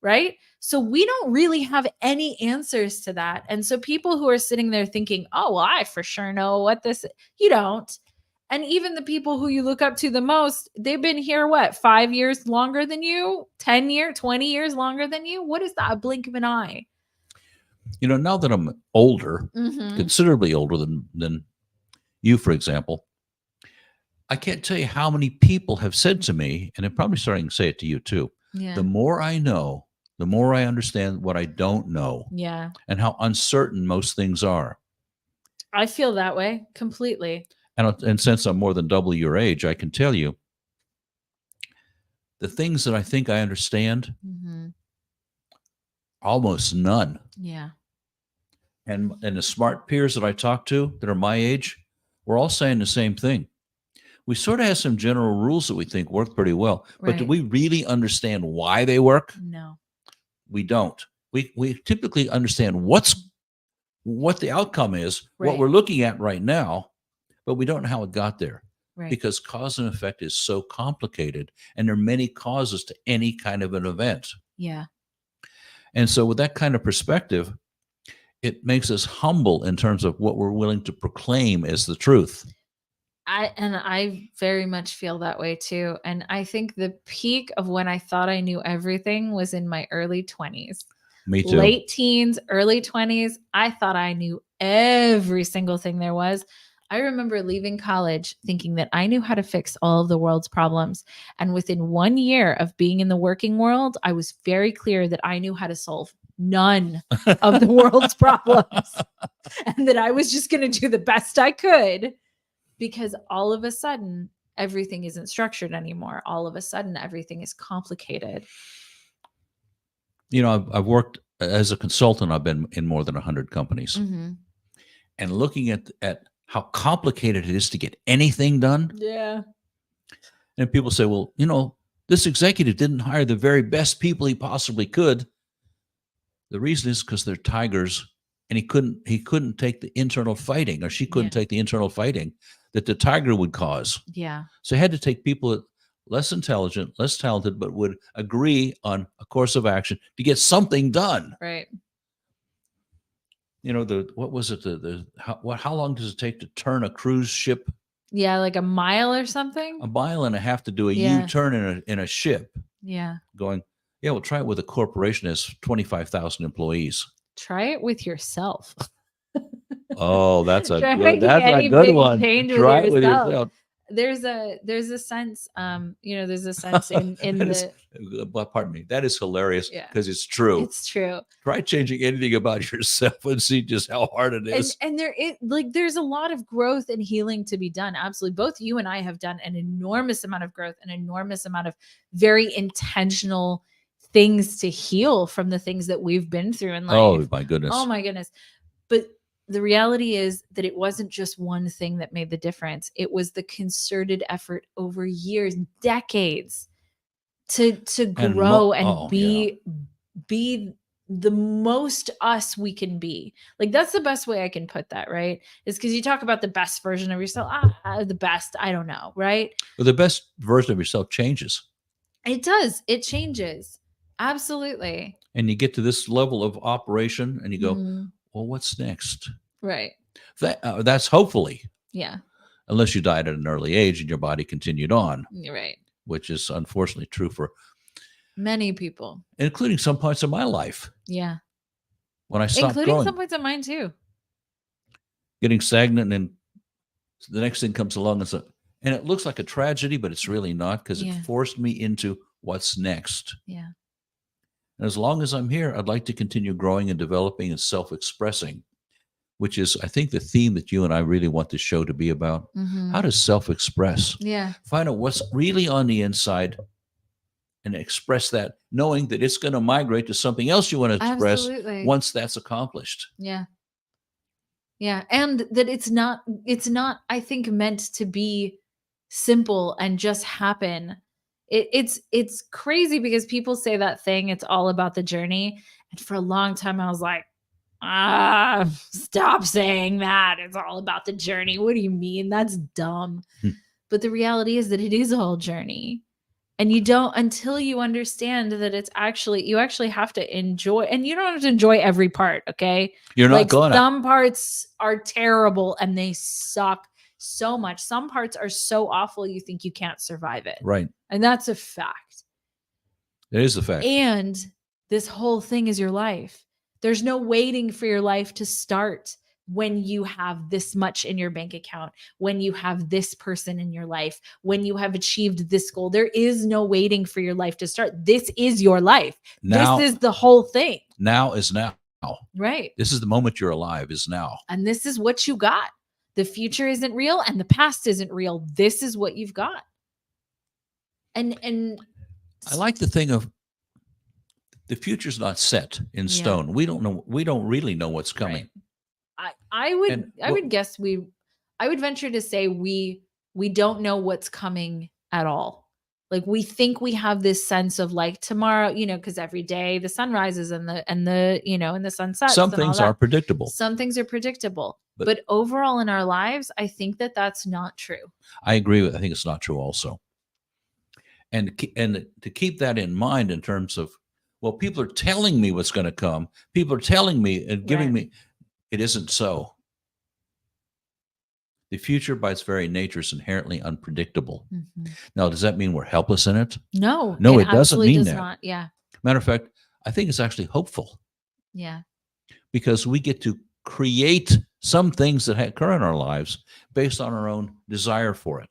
Right? So we don't really have any answers to that. And so people who are sitting there thinking, oh, well, I for sure know what this is. You don't. And even the people who you look up to the most, they've been here, 5 years longer than you, 10 years, 20 years longer than you? What is that? A blink of an eye. Now that I'm older, Mhm. considerably older than you, for example, I can't tell you how many people have said to me, and I'm probably starting to say it to you too, Yeah. the more I know, the more I understand what I don't know. Yeah. And how uncertain most things are. I feel that way completely. And since I'm more than double your age, I can tell you the things that I think I understand, Mhm. almost none. Yeah. And the smart peers that I talk to that are my age, we're all saying the same thing. We sort of have some general rules that we think work pretty well, but do Right. we really understand why they work? No. We don't. We typically understand what the outcome is, what Right. we're looking at right now, but we don't know how it got there. Right. Because cause and effect is so complicated, and there are many causes to any kind of an event. Yeah. And so with that kind of perspective, it makes us humble in terms of what we're willing to proclaim as the truth. I very much feel that way too. And I think the peak of when I thought I knew everything was in my early 20s. Me too. Late teens, early 20s, I thought I knew every single thing there was. I remember leaving college thinking that I knew how to fix all of the world's problems. And within 1 year of being in the working world, I was very clear that I knew how to solve none of the world's problems. And that I was just going to do the best I could, because all of a sudden, everything isn't structured anymore. All of a sudden, everything is complicated. I've worked as a consultant. I've been in more than 100 companies. Mm-hmm. And looking at how complicated it is to get anything done. Yeah. And people say, well, this executive didn't hire the very best people he possibly could. The reason is because they're tigers, and he couldn't take the internal fighting, or she couldn't take the internal fighting that the tiger would cause. Yeah. So he had to take people less intelligent, less talented, but would agree on a course of action to get something done. Right. What was it? How long does it take to turn a cruise ship? Yeah, like a mile or something. A mile and a half to do a Yeah. U-turn in a ship. Yeah. Going, yeah, we'll try it with a corporation that has 25,000 employees. Try it with yourself. Oh, that's a Try good, making that's a any good big one. change with Try it with yourself. yourself. There's a sense, there's a sense in Pardon me. That is hilarious Yeah. because it's true. It's true. Try changing anything about yourself and see just how hard it is. And there's a lot of growth and healing to be done. Absolutely. Both you and I have done an enormous amount of growth, an enormous amount of very intentional things to heal from the things that we've been through in life. Oh, my goodness. Oh my goodness. But the reality is that it wasn't just one thing that made the difference. It was the concerted effort over years, decades to grow and be the most us we can be. Like, that's the best way I can put that, right? Is because you talk about the best version of yourself. The best, I don't know, right? Well, the best version of yourself changes. It does. It changes. Absolutely. And you get to this level of operation and you go, Mhm. well, what's next? Right. That's hopefully. Yeah. Unless you died at an early age and your body continued on. You're right. Which is unfortunately true for many people, including some parts of my life. Yeah. When I stopped including growing, some parts of mine too. getting stagnant and So the next thing comes along and it looks like a tragedy, but it's really not, because it forced me into what's next. Yeah. And as long as I'm here, I'd like to continue growing and developing and self-expressing, which is, I think, the theme that you and I really want this show to be about. How to self-express. Yeah. Find out what's really on the inside and express that, knowing that it's going to migrate to something else you want to express once that's accomplished. Yeah. Yeah. And that it's not, I think, meant to be simple and just happen. It's crazy because people say that thing, it's all about the journey. And for a long time, I was like, stop saying that. It's all about the journey. What do you mean? That's dumb. But the reality is that it is all journey. And you don't, until you understand that it's actually, you actually have to enjoy, and you don't have to enjoy every part. Okay. You're not gonna. Some parts are terrible and they suck so much. Some parts are so awful you think you can't survive it. Right. And that's a fact. It is a fact. And this whole thing is your life. There's no waiting for your life to start when you have this much in your bank account, when you have this person in your life, when you have achieved this goal. There is no waiting for your life to start. This is your life. Now, this is the whole thing. Now is now. Right. This is the moment you're alive, is now. And this is what you got. The future isn't real and the past isn't real. This is what you've got. And I like the thing of the future's not set in stone. We don't know. We don't really know what's coming. Right. I would guess I would venture to say we don't know what's coming at all. Like, we think we have this sense of like tomorrow, because every day the sun rises and the and the sun sets. Some things are predictable. Some things are predictable. But overall in our lives, I think that that's not true. I agree with. I think it's not true also. And to keep that in mind in terms of, well, people are telling me what's going to come. People are telling me and giving me. It isn't so. The future, by its very nature, is inherently unpredictable. Now, does that mean we're helpless in it? No, it doesn't mean that. Not. Yeah. Matter of fact, I think it's actually hopeful. Yeah. Because we get to create some things that occur in our lives based on our own desire for it.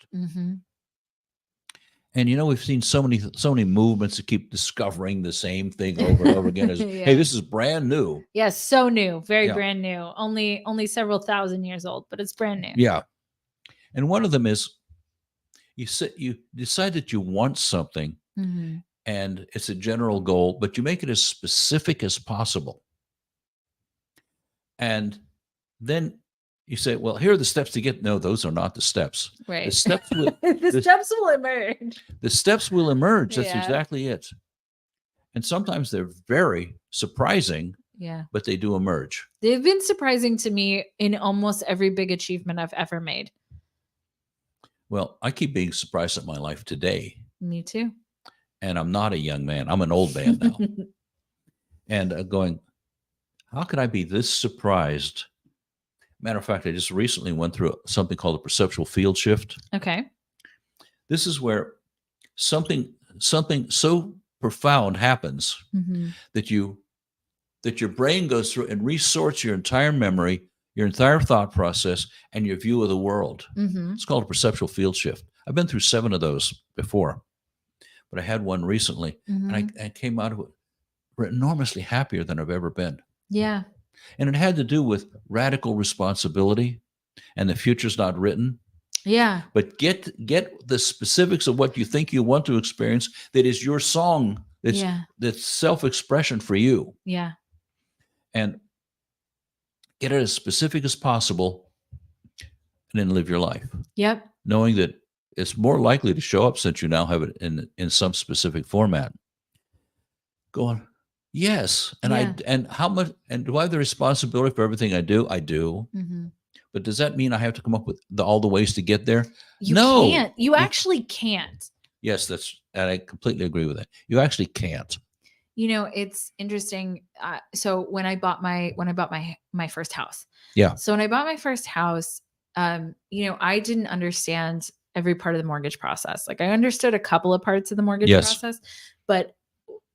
And we've seen so many movements that keep discovering the same thing over and over again. As, hey, this is brand new. Yes, so new, very brand new. Only several thousand years old, but it's brand new. Yeah, and one of them is you decide that you want something, and it's a general goal, but you make it as specific as possible, and then you say, well, here are the steps to get. No, those are not the steps. Right. The steps will, steps will emerge. The steps will emerge. That's exactly it. And sometimes they're very surprising. Yeah. But they do emerge. They've been surprising to me in almost every big achievement I've ever made. Well, I keep being surprised at my life today. Me too. And I'm not a young man. I'm an old man now. And going, how could I be this surprised? Matter of fact, I just recently went through something called a perceptual field shift. Okay. This is where something so profound happens that your brain goes through and resorts your entire memory, your entire thought process, and your view of the world. It's called a perceptual field shift. I've been through 7 of those before, but I had one recently, and I came out of it enormously happier than I've ever been. Yeah. And it had to do with radical responsibility, and the future's not written. Yeah. But get the specifics of what you think you want to experience that is your song, that's self-expression for you. Yeah. And get it as specific as possible, and then live your life. Yep. Knowing that it's more likely to show up since you now have it in some specific format. Go on. Yes. And how much, and do I have the responsibility for everything I do? I do. But does that mean I have to come up with all the ways to get there? You no. Can't. You actually can't. Yes, and I completely agree with that. You actually can't. It's interesting. So when I bought my first house. Yeah. So when I bought my first house, I didn't understand every part of the mortgage process. Like, I understood a couple of parts of the mortgage process, but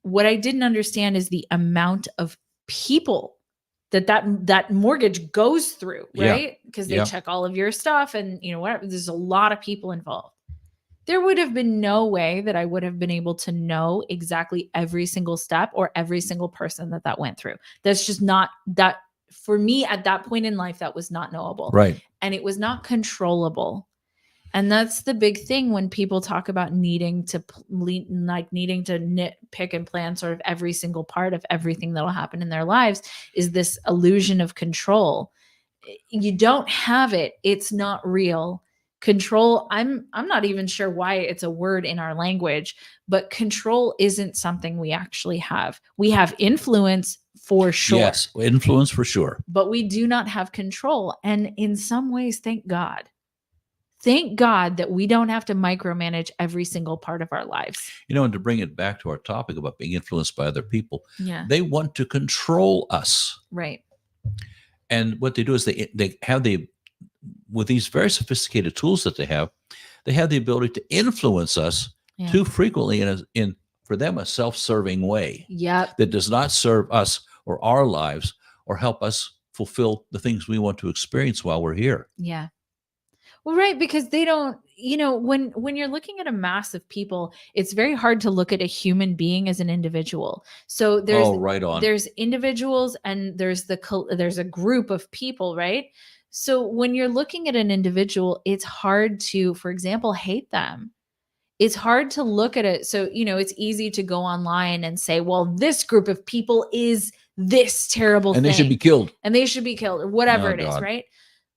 what I didn't understand is the amount of people that mortgage goes through, Yeah. right? Because they Yeah. check all of your stuff and whatever. There's a lot of people involved. There would have been no way that I would have been able to know exactly every single step or every single person that went through. That's just not that for me at that point in life, that was not knowable. Right. And it was not controllable. And that's the big thing when people talk about needing to nitpick and plan sort of every single part of everything that'll happen in their lives, is this illusion of control. You don't have it. It's not real. Control, I'm not even sure why it's a word in our language, but control isn't something we actually have. We have influence for sure. Yes, influence for sure. But we do not have control. And in some ways, thank God. Thank God that we don't have to micromanage every single part of our lives. And to bring it back to our topic about being influenced by other people, Yeah. they want to control us. Right. And what they do is they have with these very sophisticated tools that they have the ability to influence us too frequently in for them a self-serving way. Yep. That does not serve us or our lives or help us fulfill the things we want to experience while we're here. Yeah. Well, right, because they don't, when you're looking at a mass of people, it's very hard to look at a human being as an individual. So there's individuals and there's a group of people, right? So when you're looking at an individual, it's hard to, for example, hate them. It's hard to look at it. So, it's easy to go online and say, well, this group of people is this terrible thing. And they should be killed. And they should be killed or whatever it is, right?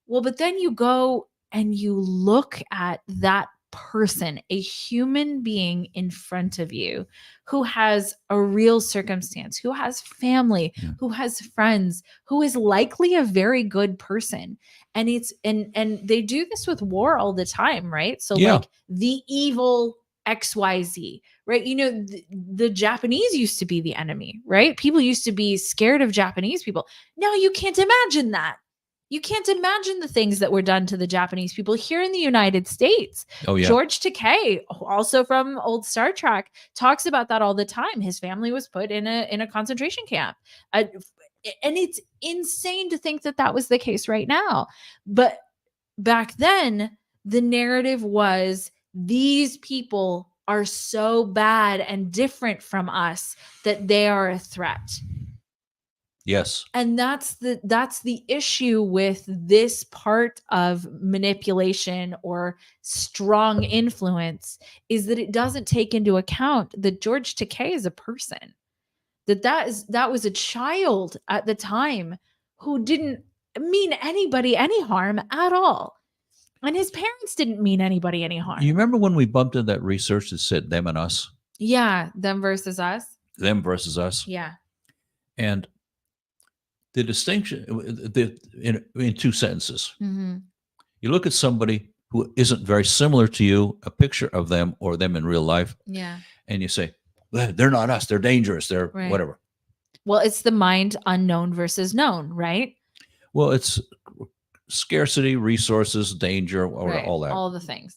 Well, but then you go and you look at that person, a human being in front of you who has a real circumstance, who has family, who has friends, who is likely a very good person. And and they do this with war all the time, right? So like the evil XYZ, right? The Japanese used to be the enemy, right? People used to be scared of Japanese people. Now you can't imagine that. You can't imagine the things that were done to the Japanese people here in the United States. Oh, yeah. George Takei, also from old Star Trek, talks about that all the time. His family was put in a concentration camp. And it's insane to think that was the case right now. But back then, the narrative was these people are so bad and different from us that they are a threat. Yes. And that's the issue with this part of manipulation or strong influence, is that it doesn't take into account that George Takei is a person, that was a child at the time who didn't mean anybody any harm at all. And his parents didn't mean anybody any harm. You remember when we bumped into that research that said them and us? Yeah. Them versus us. Them versus us. Yeah. And the distinction in two sentences. Mm-hmm. You look at somebody who isn't very similar to you, a picture of them or them in real life. Yeah. And you say, well, they're not us. They're dangerous. They're whatever. Well, it's the mind unknown versus known, right? Well, it's scarcity, resources, danger, or all that. All the things.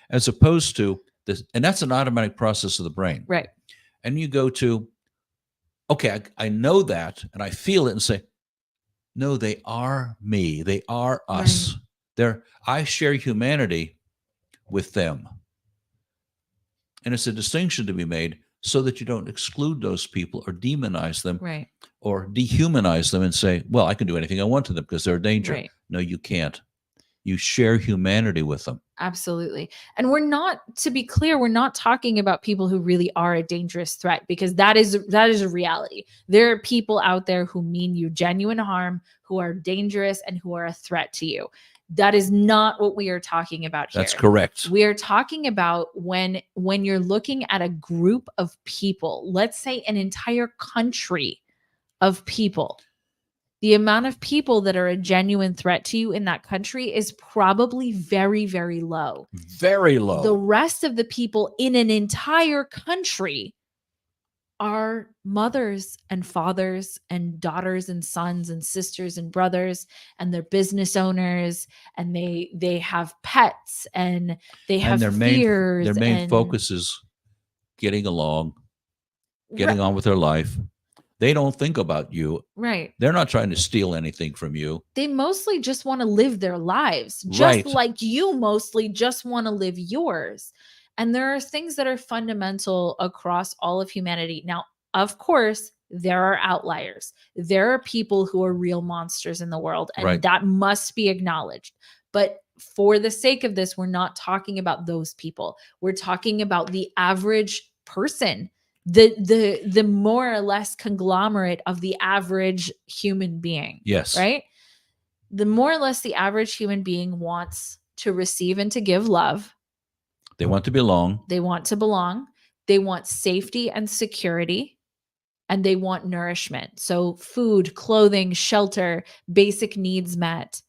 As opposed to this, and that's an automatic process of the brain. Right. And you go to, okay, I know that, and I feel it and say, no, they are me. They are us. Right. I share humanity with them. And it's a distinction to be made so that you don't exclude those people or demonize them, right, or dehumanize them and say, well, I can do anything I want to them because they're a danger. Right. No, you can't. You share humanity with them. Absolutely. And we're not, to be clear, we're not talking about people who really are a dangerous threat, because that is a reality. There are people out there who mean you genuine harm, who are dangerous, and who are a threat to you. That is not what we are talking about here. That's correct. We are talking about when you're looking at a group of people, let's say an entire country of people, the amount of people that are a genuine threat to you in that country is probably very, very low. Very low. The rest of the people in an entire country are mothers and fathers and daughters and sons and sisters and brothers, and they're business owners, and they have pets, and they have fears. Their main focus is getting along, getting on with their life. They don't think about you. Right. They're not trying to steal anything from you. They mostly just want to live their lives, just Right. like you mostly just want to live yours. And there are things that are fundamental across all of humanity. Now, of course, there are outliers. There are people who are real monsters in the world, and Right. that must be acknowledged. But for the sake of this, we're not talking about those people. We're talking about the average person, the more or less conglomerate of the average human being. Yes. Right? The more or less the average human being wants to receive and to give love. They want to belong. They want to belong. They want safety and security. And they want nourishment. So food, clothing, shelter, basic needs met.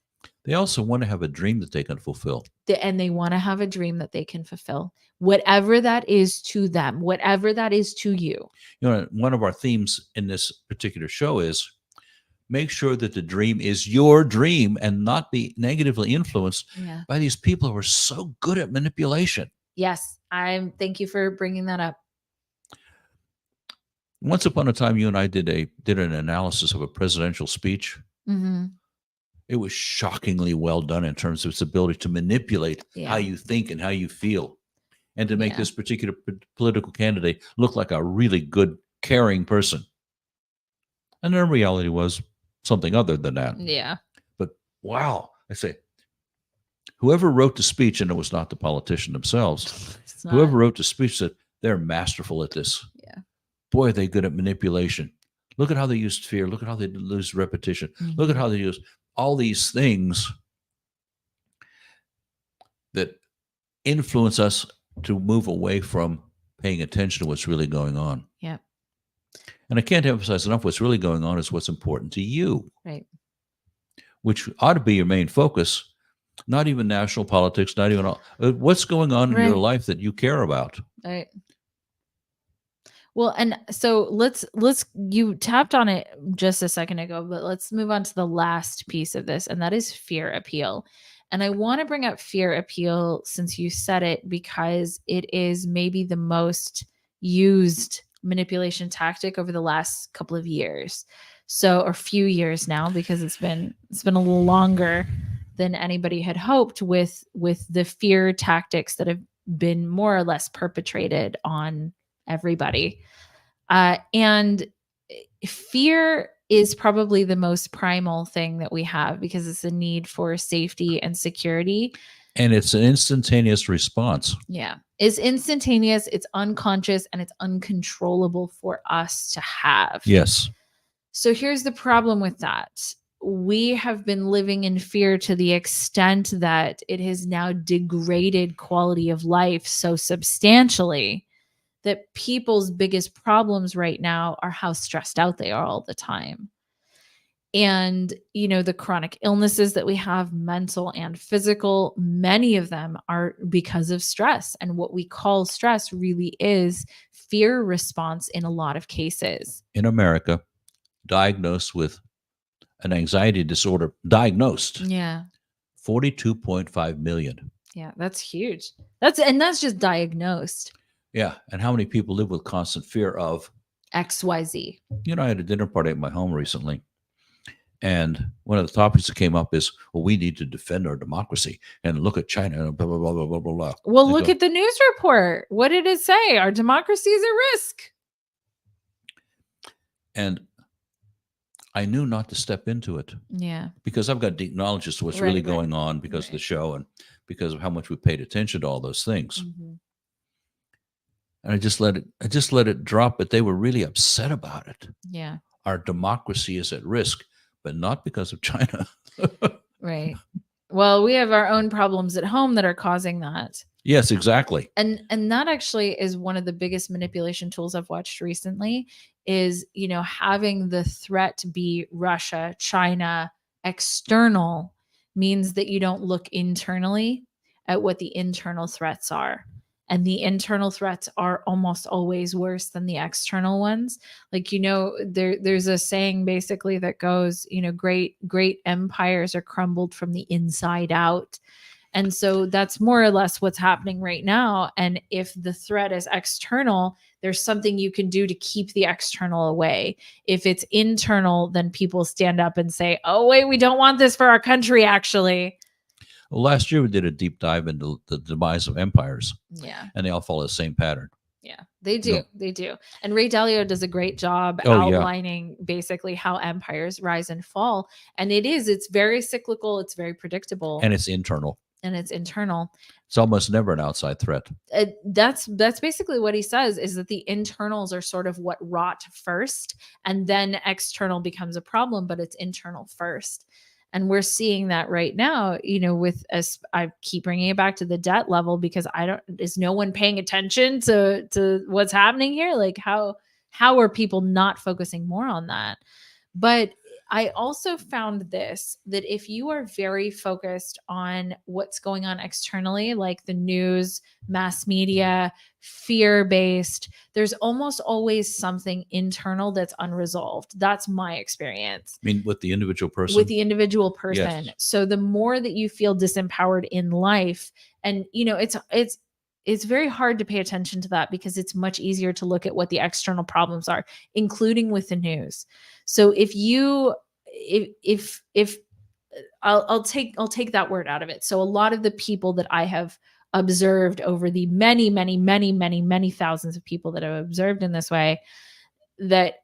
They also want to have a dream that they can fulfill. And they want to have a dream that they can fulfill. Whatever that is to them, whatever that is to you. You know, one of our themes in this particular show is make sure that the dream is your dream and not be negatively influenced by these people who are so good at manipulation. Yes, thank you for bringing that up. Once upon a time, you and I did an analysis of a presidential speech. Mm-hmm. It was shockingly well done in terms of its ability to manipulate how you think and how you feel, and to make this particular political candidate look like a really good, caring person. And the reality was something other than that. Yeah. But wow, I say, whoever wrote the speech, and it was not the politician themselves, whoever wrote the speech said they're masterful at this. Yeah. Boy, they're good at manipulation. Look at how they used fear. Look at how they lose repetition. Mm-hmm. Look at how they use all these things that influence us to move away from paying attention to what's really going on. Yeah. And I can't emphasize enough, what's really going on is what's important to you. Right. Which ought to be your main focus, not even national politics, not even all, what's going on in your life that you care about. Right. Well, and so let's you tapped on it just a second ago, but let's move on to the last piece of this, and that is fear appeal. And I want to bring up fear appeal since you said it, because it is maybe the most used manipulation tactic over the last couple of years. So, or few years now, because it's been a little longer than anybody had hoped with the fear tactics that have been more or less perpetrated on everybody. And fear is probably the most primal thing that we have, because it's a need for safety and security. And it's an instantaneous response. Yeah. It's instantaneous, it's unconscious, and it's uncontrollable for us to have. Yes. So here's the problem with that. We have been living in fear to the extent that it has now degraded quality of life so substantially that people's biggest problems right now are how stressed out they are all the time. And, you know, the chronic illnesses that we have, mental and physical, many of them are because of stress. And what we call stress really is fear response in a lot of cases. In America, diagnosed with an anxiety disorder, diagnosed. Yeah. 42.5 million. Yeah, that's huge. That's just diagnosed. Yeah. And how many people live with constant fear of XYZ? You know, I had a dinner party at my home recently. And one of the topics that came up is, well, we need to defend our democracy and look at China and blah, blah, blah, blah, blah, blah, blah. Well, look at the news report. What did it say? Our democracy is at risk. And I knew not to step into it. Yeah. Because I've got deep knowledge as to what's really going on because of the show and because of how much we paid attention to all those things. Mm-hmm. And I just let it drop, but they were really upset about it. Yeah. Our democracy is at risk, but not because of China. Right. Well, we have our own problems at home that are causing that. Yes, exactly. And that actually is one of the biggest manipulation tools I've watched recently is, you know, having the threat be Russia, China, external means that you don't look internally at what the internal threats are. And the internal threats are almost always worse than the external ones. Like, you know, there's a saying basically that goes, you know, great empires are crumbled from the inside out. And so that's more or less what's happening right now. And if the threat is external, there's something you can do to keep the external away. If it's internal, then people stand up and say, oh, wait, we don't want this for our country, actually. Well, last year we did a deep dive into the demise of empires. Yeah. And they all follow the same pattern. Yeah, they do. No. They do. And Ray Dalio does a great job outlining basically how empires rise and fall. And it's very cyclical. It's very predictable. And it's internal. It's almost never an outside threat. That's basically what he says, is that the internals are sort of what rot first, and then external becomes a problem, but it's internal first. And we're seeing that right now, with us. I keep bringing it back to the debt level, because is no one paying attention to what's happening here? Like how are people not focusing more on that? But I also found that if you are very focused on what's going on externally, like the news, mass media, fear-based, there's almost always something internal that's unresolved. That's my experience. I mean, with the individual person? With the individual person. Yes. So the more that you feel disempowered in life, and it's very hard to pay attention to that, because it's much easier to look at what the external problems are, including with the news. So if I'll take that word out of it. So a lot of the people that I have observed over the many, many, many, many, many thousands of people that I've observed in this way, that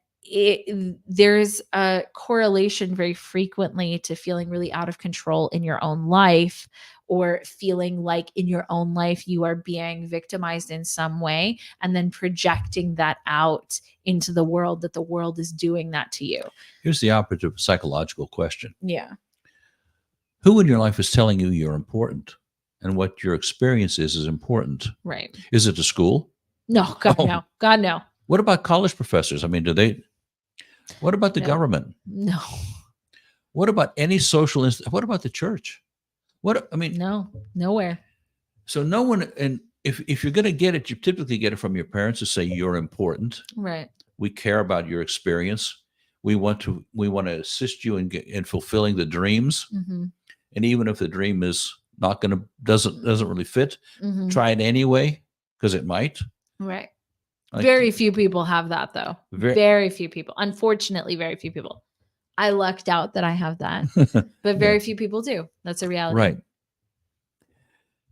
there's a correlation very frequently to feeling really out of control in your own life, or feeling like in your own life you are being victimized in some way, and then projecting that out into the world, that the world is doing that to you. Here's the operative psychological question. Yeah. Who in your life is telling you you're important, and what your experience is important? Right. Is it the school? No, God, no. God, no. What about college professors? I mean, what about the government? No. What about any social what about the church? No, nowhere. So no one, and if you're going to get it, you typically get it from your parents who say you're important. Right. We care about your experience. We want to assist you in fulfilling the dreams. Mm-hmm. And even if the dream is doesn't really fit, Mm-hmm. try it anyway, because it might. Right. Very few people have that, though. Very few people. Unfortunately, very few people. I lucked out that I have that, but very few people do. That's a reality. Right.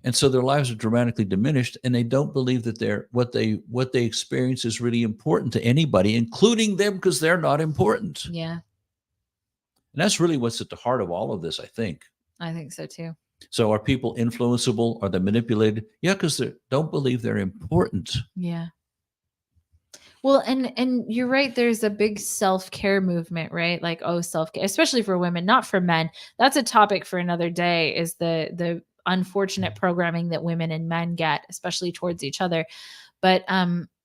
And so their lives are dramatically diminished, and they don't believe that what they experience is really important to anybody, including them, because they're not important. Yeah. And that's really what's at the heart of all of this, I think. I think so too. So are people influenceable? Are they manipulated? Yeah, because they don't believe they're important. Yeah. Well, and you're right. There's a big self-care movement, right? Like, self-care, especially for women, not for men. That's a topic for another day, is the unfortunate programming that women and men get, especially towards each other. But,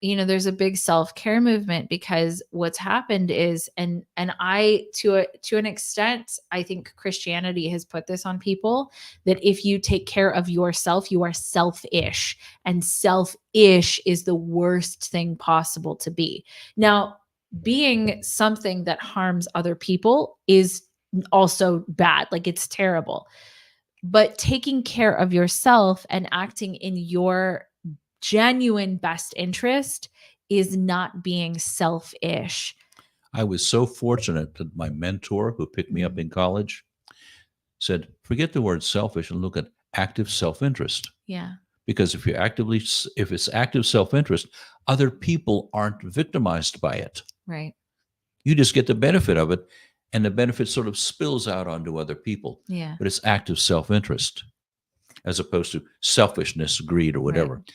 there's a big self-care movement, because what's happened is, and I, to an extent, I think Christianity has put this on people, that if you take care of yourself, you are selfish, and selfish is the worst thing possible to be. Now, being something that harms other people is also bad. Like, it's terrible. But taking care of yourself and acting in your genuine best interest is not being selfish. I was so fortunate that my mentor, who picked me up in college, said, forget the word selfish and look at active self-interest. Yeah. Because if it's active self-interest, other people aren't victimized by it. Right. You just get the benefit of it, and the benefit sort of spills out onto other people. Yeah. But it's active self-interest as opposed to selfishness, greed, or whatever. Right.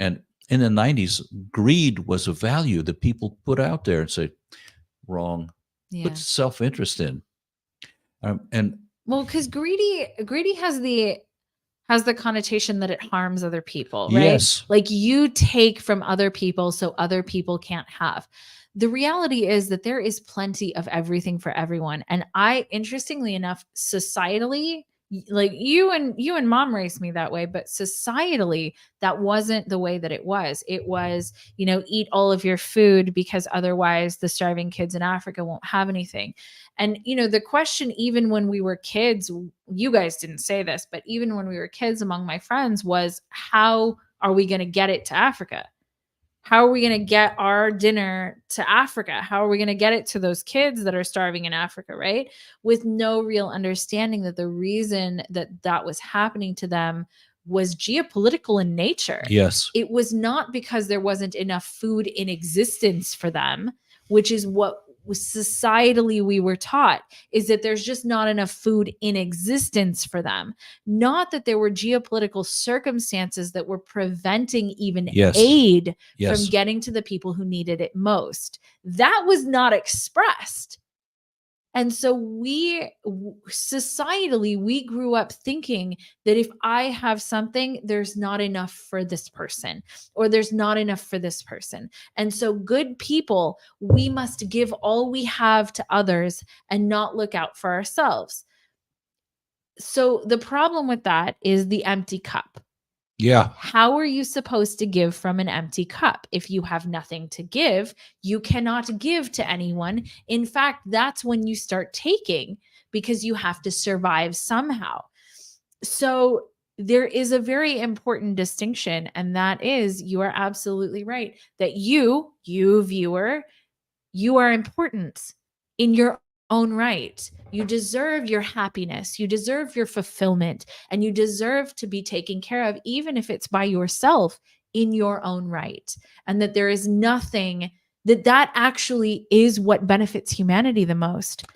And in the 90s, greed was a value that people put out there and say, wrong. Yeah. Put self-interest in. Because greedy has the connotation that it harms other people, right? Yes. Like, you take from other people so other people can't have. The reality is that there is plenty of everything for everyone. And interestingly enough, societally, Like you and mom raised me that way, but societally that wasn't the way that it was. It was, eat all of your food because otherwise the starving kids in Africa won't have anything. And the question, even when we were kids, you guys didn't say this, but even when we were kids among my friends, was how are we going to get it to Africa? How are we going to get our dinner to Africa? How are we going to get it to those kids that are starving in Africa, right? With no real understanding that the reason that was happening to them was geopolitical in nature. Yes. It was not because there wasn't enough food in existence for them, which is what societally we were taught, is that there's just not enough food in existence for them. Not that there were geopolitical circumstances that were preventing even aid from getting to the people who needed it most. That was not expressed. And so societally, we grew up thinking that if I have something, there's not enough for this person, or there's not enough for this person. And so good people, we must give all we have to others and not look out for ourselves. So the problem with that is the empty cup. Yeah. How are you supposed to give from an empty cup? If you have nothing to give, you cannot give to anyone. In fact, that's when you start taking, because you have to survive somehow. So there is a very important distinction, and that is, you are absolutely right, that you viewer, you are important in your own right. You deserve your happiness. You deserve your fulfillment, and you deserve to be taken care of, even if it's by yourself, in your own right. And that there is nothing that actually is what benefits humanity the most.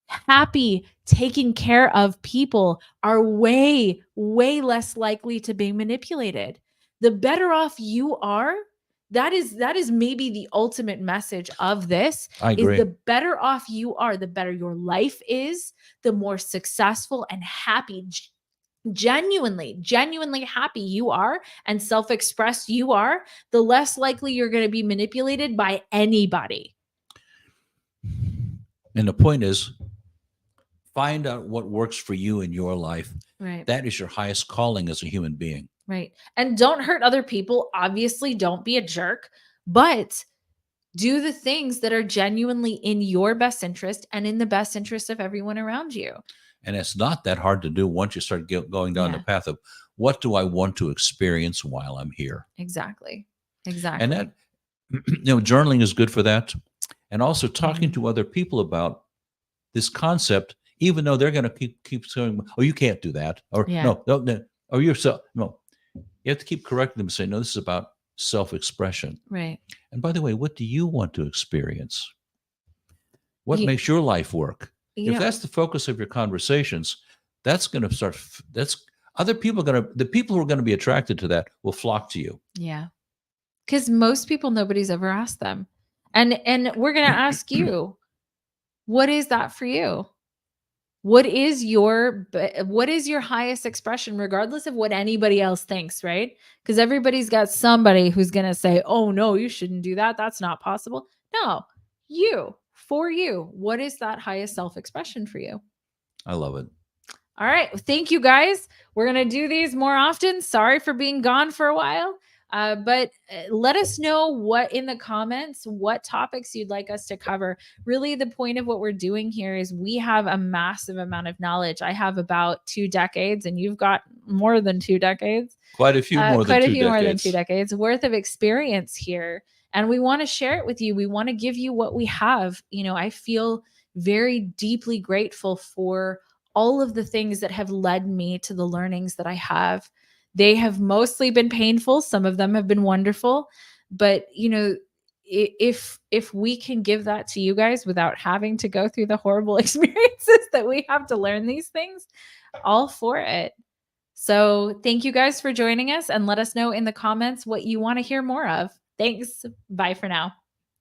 Happy, taken care of people are way, way less likely to be manipulated. The better off you are, that is maybe the ultimate message of this. I agree. Is the better off you are, the better your life is, the more successful and happy, genuinely happy you are and self-expressed you are, the less likely you're going to be manipulated by anybody. And the point is, find out what works for you in your life. Right. That is your highest calling as a human being. Right. And don't hurt other people. Obviously, don't be a jerk, but do the things that are genuinely in your best interest and in the best interest of everyone around you. And it's not that hard to do once you start going down the path of, what do I want to experience while I'm here? Exactly. And that, journaling is good for that. And also talking to other people about this concept, even though they're going to keep saying, oh, you can't do that. Or no, or you're so, no. You have to keep correcting them and say, no, this is about self-expression. Right. And by the way, what do you want to experience? What makes your life work? Yeah. If that's the focus of your conversations, that's going to start, the people who are going to be attracted to that will flock to you. Yeah. Because most people, nobody's ever asked them. And we're going to ask you, what is that for you? What is your highest expression, regardless of what anybody else thinks, right? Because everybody's got somebody who's going to say, oh, no, you shouldn't do that. That's not possible. No, for you, what is that highest self-expression for you? I love it. All right. Thank you, guys. We're going to do these more often. Sorry for being gone for a while. But let us know in the comments, what topics you'd like us to cover. Really, the point of what we're doing here is we have a massive amount of knowledge. I have about 2 decades, and you've got more than 2 decades. Quite a few more than 2 decades worth of experience here. And we want to share it with you. We want to give you what we have. I feel very deeply grateful for all of the things that have led me to the learnings that I have. They have mostly been painful. Some of them have been wonderful. But, if we can give that to you guys without having to go through the horrible experiences that we have to learn these things, all for it. So thank you guys for joining us, and let us know in the comments what you want to hear more of. Thanks. Bye for now.